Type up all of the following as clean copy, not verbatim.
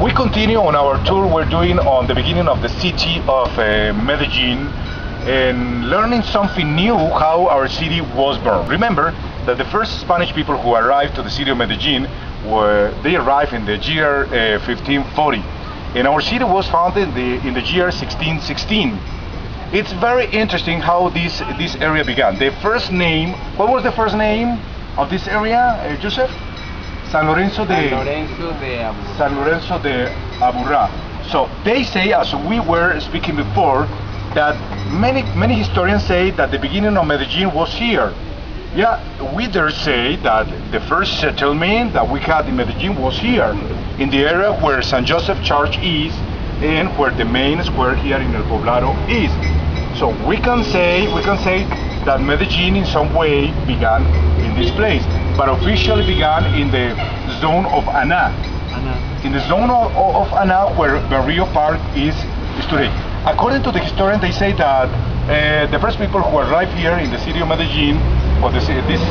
We continue on our tour we're doing on the beginning of the city of Medellin and learning something new, how our city was born. Remember that the first Spanish people who arrived to the city of Medellin they arrived in the year 1540, and our city was founded in the year 1616. It's very interesting how this area began. The first name, what was the first name of this area, Joseph? San Lorenzo de Aburrá. So they say, as we were speaking before, that many historians say that the beginning of Medellin was here. Yeah, we dare say that the first settlement that we had in Medellin was here, in the area where San Joseph Church is and where the main square here in El Poblado is. So we can say that Medellin in some way began in this place, but officially began in the zone of Ana. In the zone of Ana, where Berrio Park is today. According to the historian, they say that the first people who arrived here in the city of Medellin, or this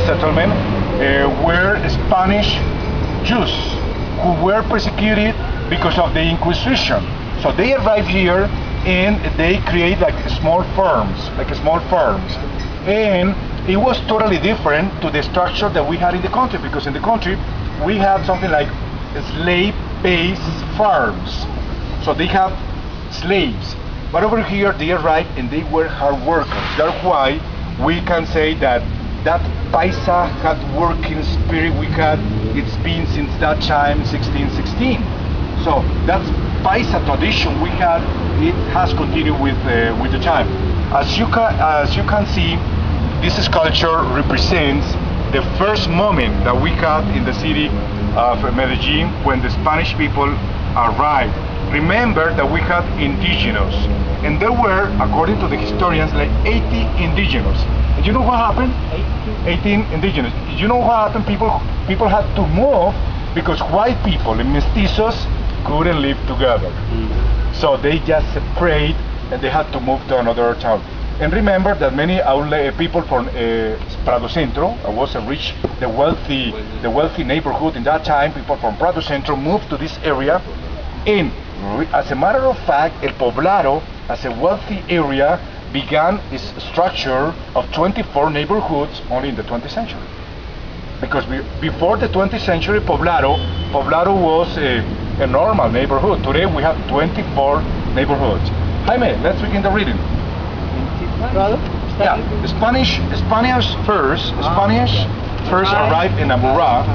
settlement, were Spanish Jews who were persecuted because of the Inquisition. So they arrived here and they create like small farms, and it was totally different to the structure that we had in the country, because in the country we had something like slave-based farms. So they have slaves, but over here they arrived and they were hard workers. That's why we can say that Paisa had working spirit we had. It's been since that time, 1616. So that's Paisa tradition we had. It has continued with the time. As you can see, this sculpture represents the first moment that we had in the city of Medellin when the Spanish people arrived. Remember that we had indigenous, and there were, according to the historians, like 80 indigenous. And you know what happened? 18 indigenous. You know what happened? People had to move because white people and mestizos couldn't live together. So they just separated and they had to move to another town. And remember that many people from Prado Centro, was the wealthy neighborhood in that time. People from Prado Centro moved to this area, and as a matter of fact, El Poblado, as a wealthy area, began its structure of 24 neighborhoods only in the 20th century. Because before the 20th century, Poblado was a normal neighborhood. Today we have 24 neighborhoods. Jaime, let's begin the reading. Yeah, Spaniards first arrived in Aburrá.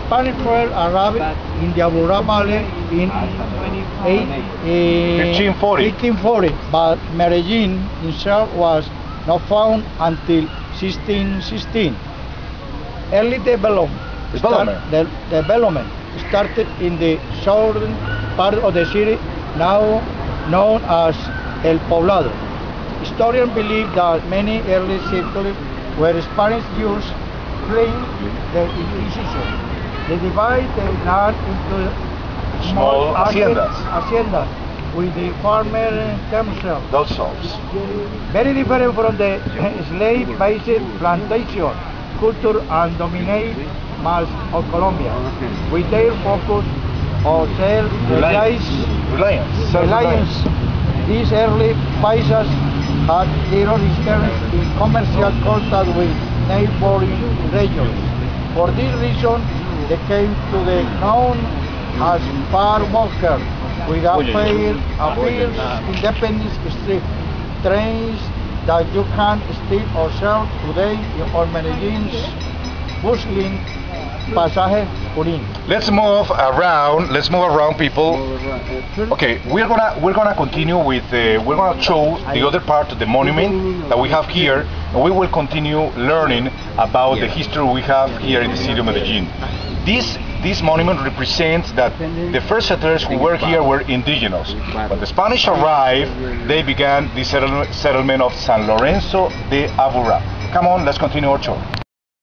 Spanish first arrived in the Aburrá Valley in 1840, but Medellin itself was not found until 1616. Early development started in the southern part of the city, now known as El Poblado. Historians believe that many early settlers were Spanish Jews fleeing the Inquisition. They divided the land into small haciendas with the farmers themselves. Those souls. Very different from the slave-based plantation culture and dominate mass of Colombia, with their focus on self-reliance. These early paisas had their experience in commercial contact with neighboring regions. For this reason, they came to the known as farm workers, with appears independent street trains that you can still observe today on Medellin's bustling Pasaje Junín. Let's move around, people. Okay, we're gonna continue with we're gonna show the other part of the monument that we have here, and we will continue learning about the history we have here in the city of Medellin. This monument represents that the first settlers who were here were indigenous. When the Spanish arrived, they began the settlement of San Lorenzo de Aburrá. Come on, let's continue our tour.